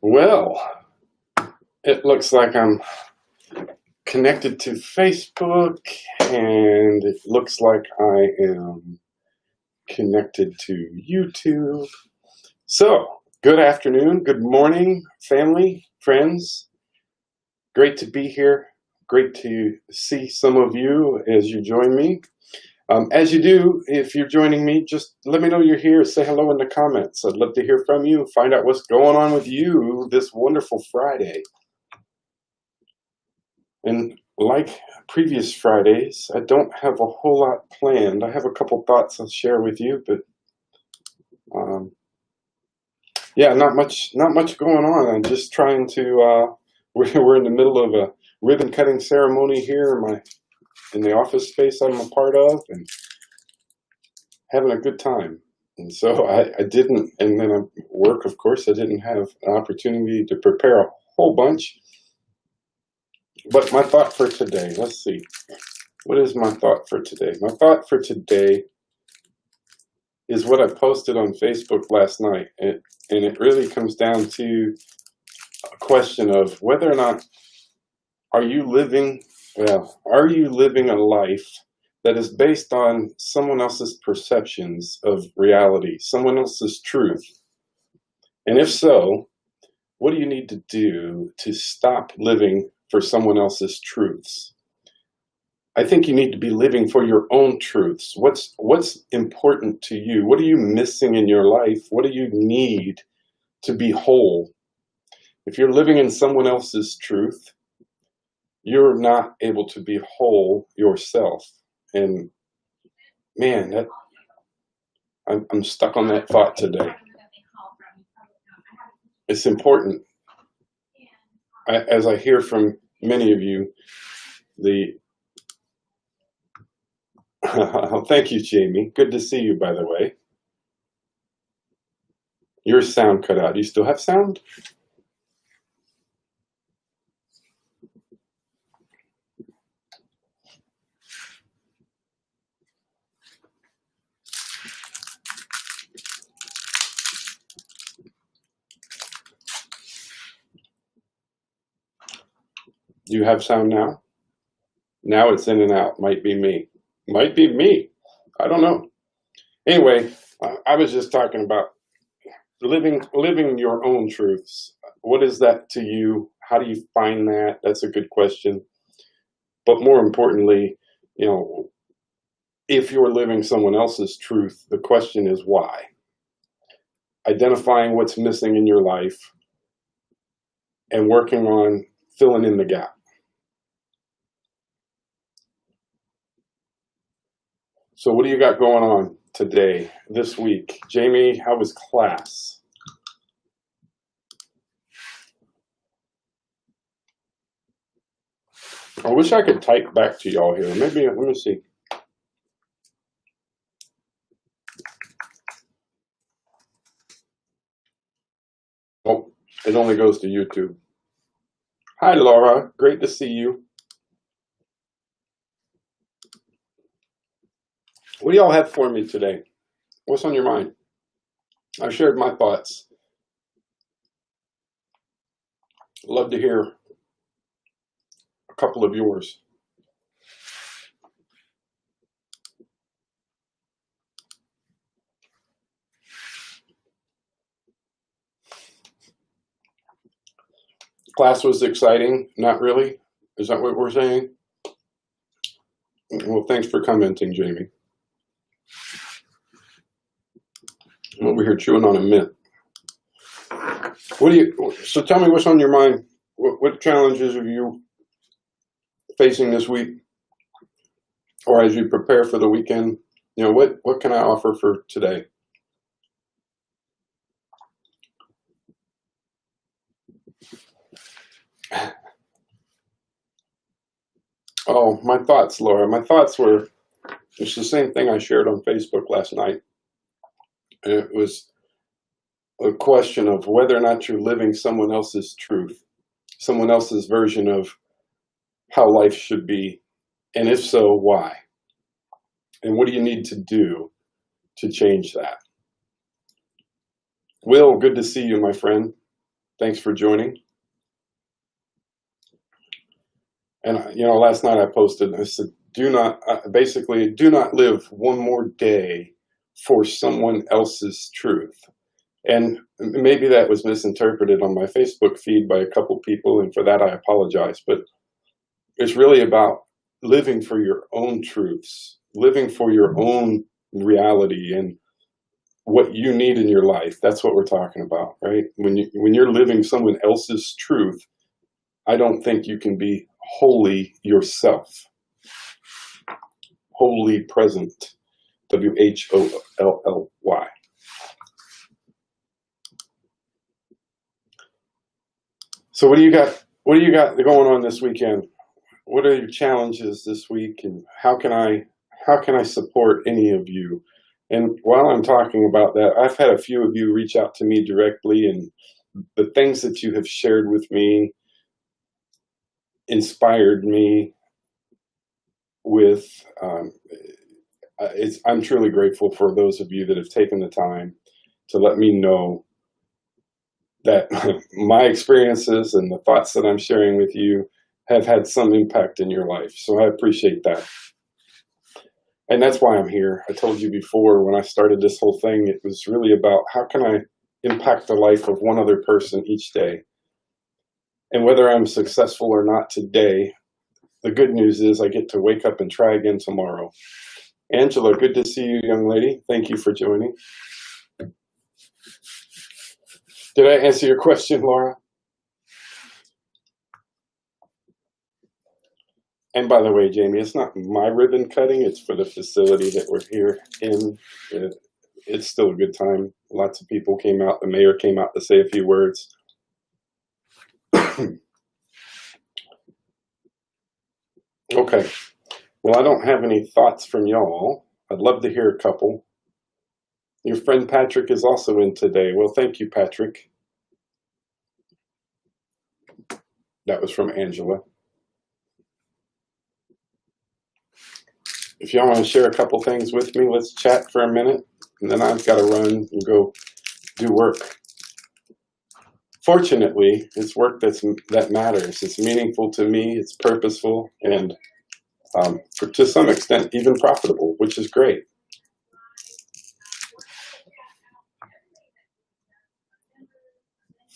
Well, it looks like I'm connected to Facebook, and it looks like I am connected to YouTube. So, good afternoon, good morning, family, friends. Great to be here. Great to see some of you as you join me. As you do, if you're joining me, just let me know you're here. Say hello in the comments. I'd love to hear from you, find out what's going on with you this wonderful Friday. And like previous Fridays, I don't have a whole lot planned. I have a couple thoughts I'll share with you, but yeah, not much going on. I'm just trying to. We're in the middle of a ribbon cutting ceremony here in the office space I'm a part of, and having a good time. And so I didn't, and then at work, of course, I didn't have an opportunity to prepare a whole bunch. But my thought for today, let's see. What is my thought for today? My thought for today is what I posted on Facebook last night. And it really comes down to a question of whether or not are you living a life that is based on someone else's perceptions of reality, someone else's truth? And if so, what do you need to do to stop living for someone else's truths? I think you need to be living for your own truths. What's important to you? What are you missing in your life? What do you need to be whole? If you're living in someone else's truth, you're not able to be whole yourself. And man, I'm stuck on that thought today. It's important. As I hear from many of you, thank you, Jamie. Good to see you, by the way. Your sound cut out. Do you still have sound? Do you have sound now? Now it's in and out. Might be me. Might be me. I don't know. Anyway, I was just talking about living your own truths. What is that to you? How do you find that? That's a good question. But more importantly, if you're living someone else's truth, the question is why? Identifying what's missing in your life and working on filling in the gap. So what do you got going on today, this week? Jamie, how was class? I wish I could type back to y'all here. Maybe, let me see. Oh, it only goes to YouTube. Hi, Laura. Great to see you. What do y'all have for me today? What's on your mind? I shared my thoughts. Love to hear a couple of yours. Class was exciting. Not really. Is that what we're saying? Well, thanks for commenting, Jamie. I'm over here chewing on a mint. So tell me what's on your mind. What challenges are you facing this week? Or as you prepare for the weekend? What can I offer for today? Oh, my thoughts, Laura. My thoughts were, it's the same thing I shared on Facebook last night. And it was a question of whether or not you're living someone else's truth, someone else's version of how life should be. And if so, why? And what do you need to do to change that? Will, good to see you, my friend. Thanks for joining. And last night I posted, I said, do not live one more day for someone else's truth. And maybe that was misinterpreted on my Facebook feed by a couple people, and for that I apologize. But it's really about living for your own truths, living for your own reality and what you need in your life. That's what we're talking about, right? When you're living someone else's truth, I don't think you can be wholly yourself. Wholly present. WHOLLY. So what do you got going on this weekend? What are your challenges this week, and how can I support any of you? And while I'm talking about that, I've had a few of you reach out to me directly, and the things that you have shared with me inspired me with, I'm truly grateful for those of you that have taken the time to let me know that my experiences and the thoughts that I'm sharing with you have had some impact in your life. So I appreciate that. And that's why I'm here. I told you before, when I started this whole thing, it was really about how can I impact the life of one other person each day. And whether I'm successful or not today, the good news is I get to wake up and try again tomorrow. Angela, good to see you, young lady. Thank you for joining. Did I answer your question, Laura? And by the way, Jamie, it's not my ribbon cutting. It's for the facility that we're here in. It's still a good time. Lots of people came out. The mayor came out to say a few words. Okay. Well, I don't have any thoughts from y'all. I'd love to hear a couple. Your friend Patrick is also in today. Well, thank you, Patrick. That was from Angela. If y'all want to share a couple things with me, let's chat for a minute, and then I've got to run and go do work. Fortunately, it's work that matters. It's meaningful to me, it's purposeful, and to some extent even profitable, which is great.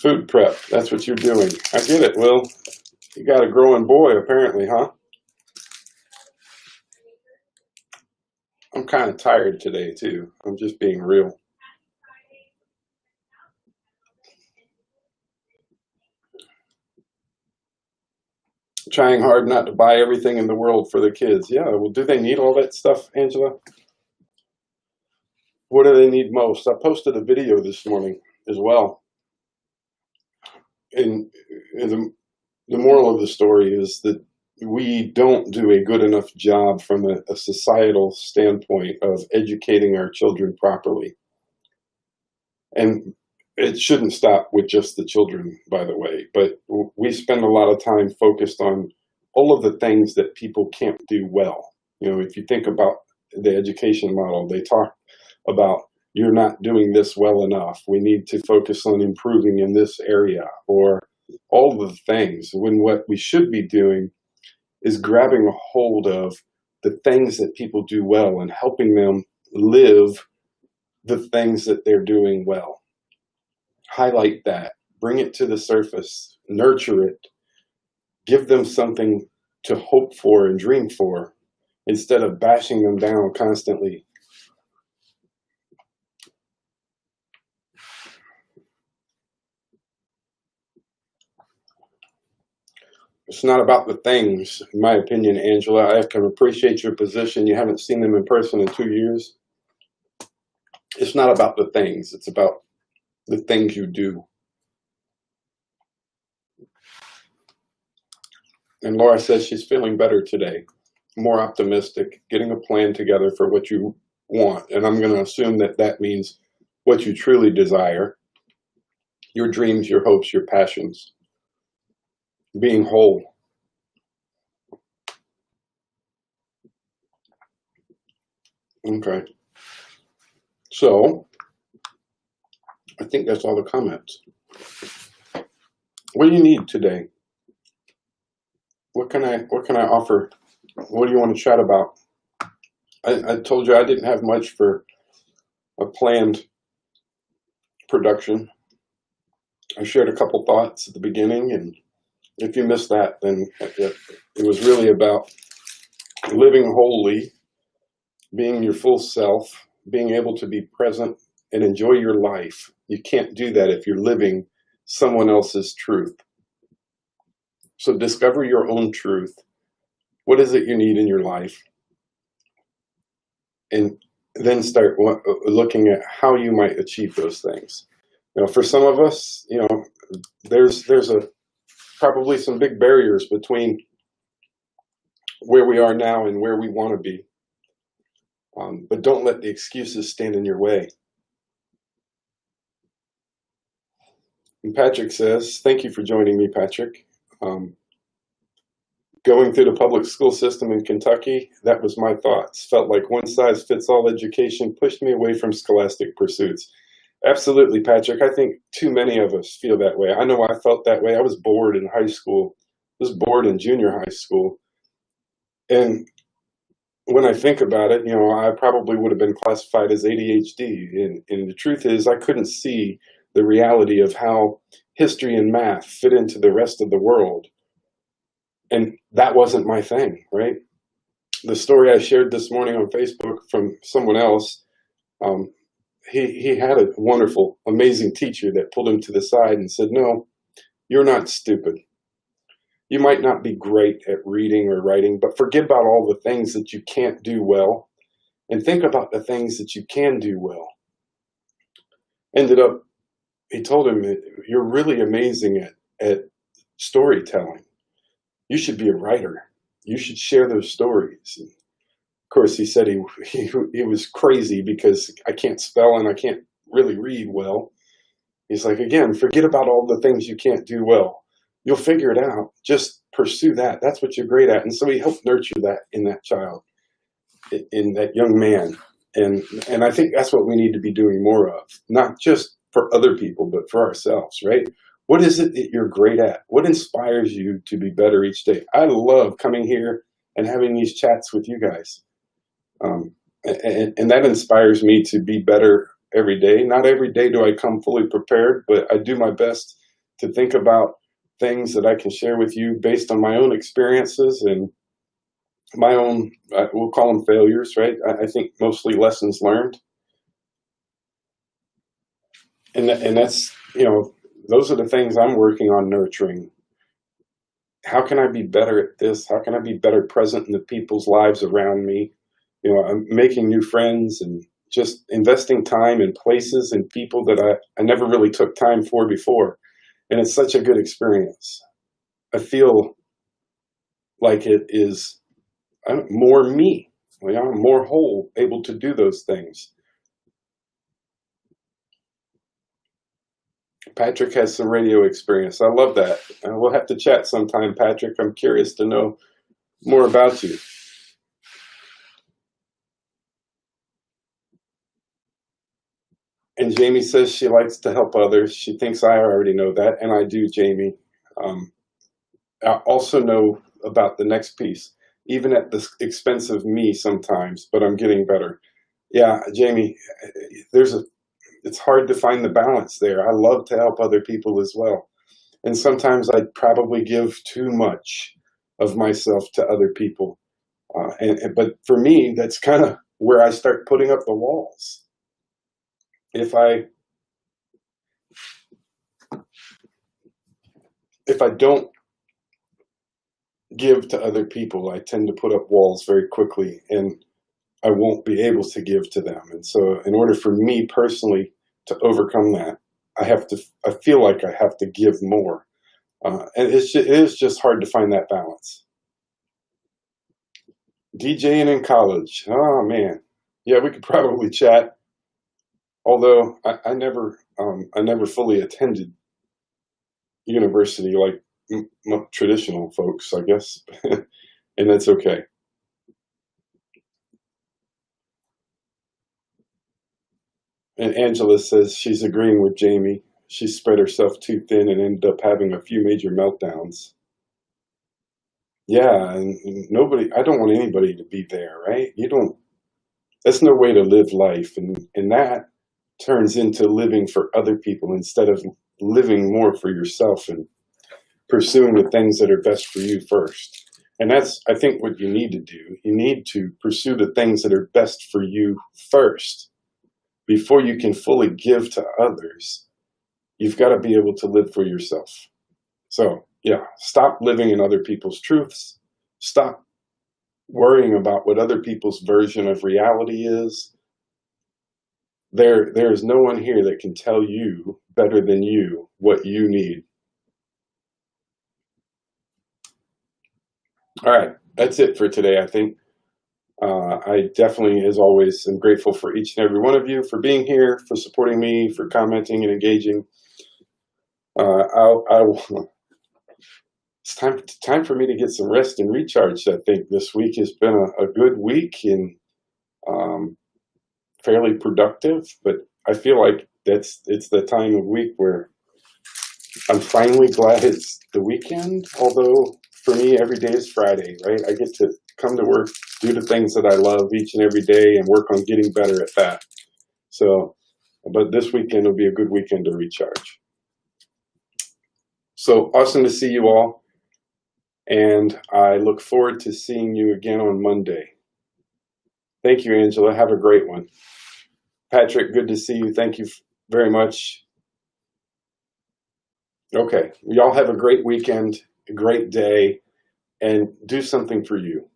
Food prep, that's what you're doing. I get it, Will. You got a growing boy, apparently, huh? I'm kind of tired today, too. I'm just being real. Trying hard not to buy everything in the world for the kids. Yeah, well, do they need all that stuff, Angela? What do they need most? I posted a video this morning as well. And the moral of the story is that we don't do a good enough job from a societal standpoint of educating our children properly. And it shouldn't stop with just the children, by the way, but we spend a lot of time focused on all of the things that people can't do well. If you think about the education model, they talk about you're not doing this well enough. We need to focus on improving in this area, or all of the things, when what we should be doing is grabbing a hold of the things that people do well and helping them live the things that they're doing well. Highlight that, bring it to the surface, nurture it, give them something to hope for and dream for, instead of bashing them down constantly. It's not about the things, in my opinion, Angela. I can appreciate your position. You haven't seen them in person in 2 years. It's not about the things. It's about the things you do. And Laura says she's feeling better today, more optimistic, getting a plan together for what you want. And I'm going to assume that that means what you truly desire, your dreams, your hopes, your passions, being whole. Okay. So I think that's all the comments. What do you need today? What can I offer? What do you want to chat about? I told you I didn't have much for a planned production. I shared a couple thoughts at the beginning, and if you missed that, then it was really about living wholly, being your full self, being able to be present and enjoy your life. You can't do that if you're living someone else's truth. So discover your own truth. What is it you need in your life? And then start looking at how you might achieve those things. You know, for some of us, you know, there's probably some big barriers between where we are now and where we want to be. But don't let the excuses stand in your way. And Patrick says, thank you for joining me, Patrick. Going through the public school system in Kentucky, that was my thoughts. Felt like one-size-fits-all education pushed me away from scholastic pursuits. Absolutely, Patrick. I think too many of us feel that way. I know I felt that way. I was bored in high school. I was bored in junior high school. And when I think about it, you know, I probably would have been classified as ADHD. And the truth is, I couldn't see the reality of how history and math fit into the rest of the world. And that wasn't my thing, right? The story I shared this morning on Facebook from someone else, he had a wonderful, amazing teacher that pulled him to the side and said, no, you're not stupid. You might not be great at reading or writing, but forget about all the things that you can't do well and think about the things that you can do well. He told him, you're really amazing at storytelling. You should be a writer. You should share those stories. And of course, he said he was crazy because I can't spell and I can't really read well. He's like, again, forget about all the things you can't do well. You'll figure it out. Just pursue that. That's what you're great at. And so he helped nurture that in that child, in that young man. And I think that's what we need to be doing more of, not just for other people, but for ourselves, right? What is it that you're great at? What inspires you to be better each day? I love coming here and having these chats with you guys. And that inspires me to be better every day. Not every day do I come fully prepared, but I do my best to think about things that I can share with you based on my own experiences and my own, we'll call them failures, right? I think mostly lessons learned. And that's, you know, those are the things I'm working on nurturing. How can I be better at this? How can I be better present in the people's lives around me? You know, I'm making new friends and just investing time in places and people that I never really took time for before. And it's such a good experience. I feel like it is more me. You know, I'm more whole, able to do those things. Patrick has some radio experience. I love that. We'll have to chat sometime, Patrick. I'm curious to know more about you. And Jamie says she likes to help others. She thinks I already know that, and I do, Jamie. I also know about the next piece, even at the expense of me sometimes, but I'm getting better. Yeah, Jamie, it's hard to find the balance there. I love to help other people as well. And sometimes I probably give too much of myself to other people. But for me, that's kind of where I start putting up the walls. If I don't give to other people, I tend to put up walls very quickly, and I won't be able to give to them. And so in order for me personally to overcome that, I feel like I have to give more. And it is just hard to find that balance. DJing in college. Oh man. Yeah, we could probably chat. Although I never fully attended university like traditional folks, I guess. And that's okay. And Angela says she's agreeing with Jamie. she spread herself too thin and ended up having a few major meltdowns. Yeah, and nobody, I don't want anybody to be there, right? You don't, that's no way to live life. And that turns into living for other people instead of living more for yourself and pursuing the things that are best for you first. And that's, I think, what you need to do. You need to pursue the things that are best for you first before you can fully give to others. You've got to be able to live for yourself. So, yeah, stop living in other people's truths. Stop worrying about what other people's version of reality is. There is no one here that can tell you better than you what you need. All right, that's it for today, I think. I definitely, as always, am grateful for each and every one of you for being here, for supporting me, for commenting and engaging. It's time for me to get some rest and recharge. I think this week has been a good week and fairly productive, but I feel like it's the time of week where I'm finally glad it's the weekend, although for me every day is Friday, right? I get to come to work, do the things that I love each and every day and work on getting better at that. So, but this weekend will be a good weekend to recharge. So awesome to see you all. And I look forward to seeing you again on Monday. Thank you, Angela. Have a great one. Patrick, good to see you. Thank you very much. Okay, y'all have a great weekend, a great day, and do something for you.